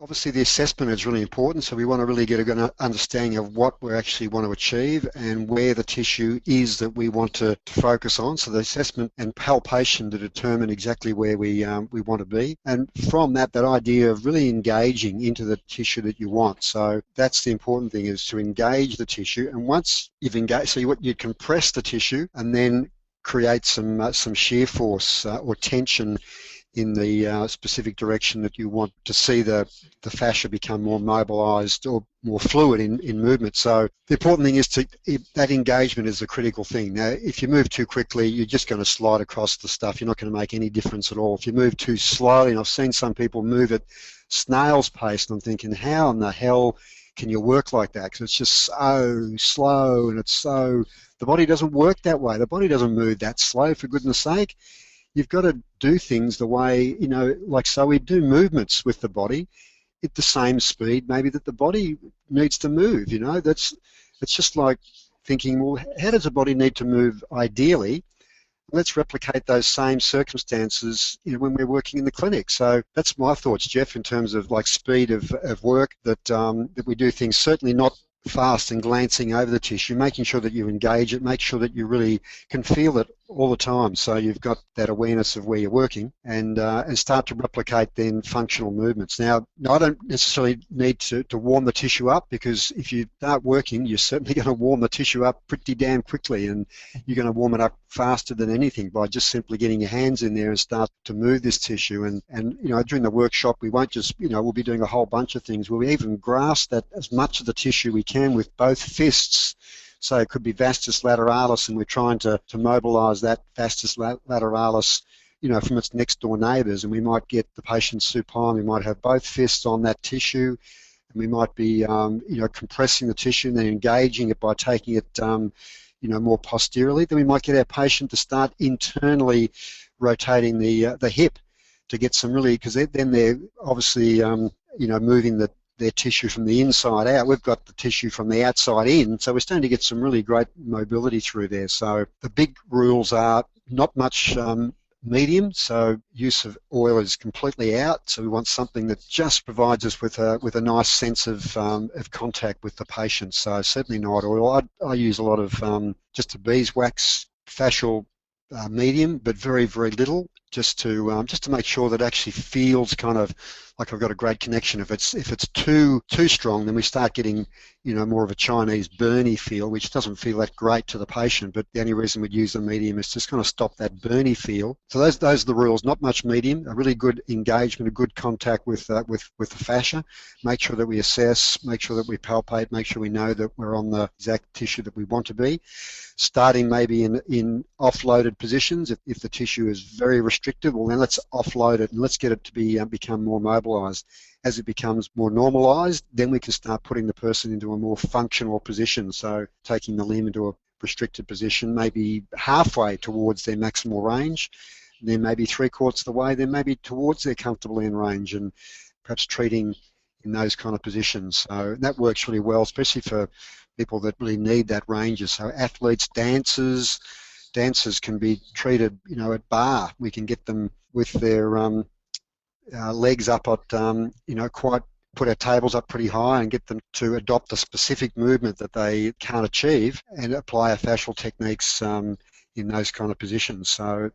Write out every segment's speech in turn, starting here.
Obviously, the assessment is really important, so we want to really get a good understanding of what we actually want to achieve and where the tissue is that we want to focus on. So the assessment and palpation to determine exactly where we want to be. And from that idea of really engaging into the tissue that you want. So that's the important thing, is to engage the tissue. And once you've engaged, so you compress the tissue and then create some shear force or tension in the specific direction that you want to see the fascia become more mobilized or more fluid in movement. So the important thing is that engagement is the critical thing. Now, if you move too quickly, you're just going to slide across the stuff. You're not going to make any difference at all. If you move too slowly, and I've seen some people move at snail's pace, and I'm thinking, how in the hell can you work like that? Because it's just so slow, and the body doesn't work that way. The body doesn't move that slow, for goodness sake. You've got to do things the way, like, so we do movements with the body at the same speed maybe that the body needs to move. It's just like thinking, well, how does the body need to move ideally? Let's replicate those same circumstances, when we're working in the clinic. So that's my thoughts, Geoff, in terms of like speed of work, that we do things certainly not fast and glancing over the tissue, making sure that you engage it, make sure that you really can feel it all the time, so you've got that awareness of where you're working, and start to replicate then functional movements. Now, I don't necessarily need to warm the tissue up, because if you start working, you're certainly going to warm the tissue up pretty damn quickly, and you're going to warm it up faster than anything by just simply getting your hands in there and start to move this tissue. And during the workshop, we won't just, we'll be doing a whole bunch of things. We'll even grasp that as much of the tissue we can with both fists. So it could be vastus lateralis, and we're trying to mobilise that vastus lateralis, from its next door neighbours, and we might get the patient supine. We might have both fists on that tissue, and we might be, compressing the tissue and then engaging it by taking it, more posteriorly. Then we might get our patient to start internally rotating the hip to get some really, because then they're obviously, moving their tissue from the inside out. We've got the tissue from the outside in, so we're starting to get some really great mobility through there. So the big rules are not much medium, so use of oil is completely out. So we want something that just provides us with a nice sense of contact with the patient. So certainly not oil. I use a lot of just a beeswax fascial medium, but very, very little, just to make sure that it actually feels kind of like I've got a great connection. If it's too strong, then we start getting more of a Chinese burny feel, which doesn't feel that great to the patient. But the only reason we'd use the medium is just kind of stop that burny feel. So those are the rules. Not much medium, a really good engagement, a good contact with the fascia. Make sure that we assess, make sure that we palpate, make sure we know that we're on the exact tissue that we want to be. Starting maybe in offloaded positions. If the tissue is very restricted, well then let's offload it and let's get it to become more mobilized. As it becomes more normalized, then we can start putting the person into a more functional position. So taking the limb into a restricted position, maybe halfway towards their maximal range, then maybe 3/4 of the way, then maybe towards their comfortable end range, and perhaps treating in those kind of positions. So that works really well, especially for people that really need that ranges. So athletes, dancers can be treated, at bar. We can get them with their legs up at, quite, put our tables up pretty high and get them to adopt a specific movement that they can't achieve, and apply our fascial techniques in those kind of positions. So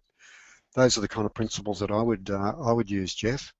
those are the kind of principles that I would use, Geoff.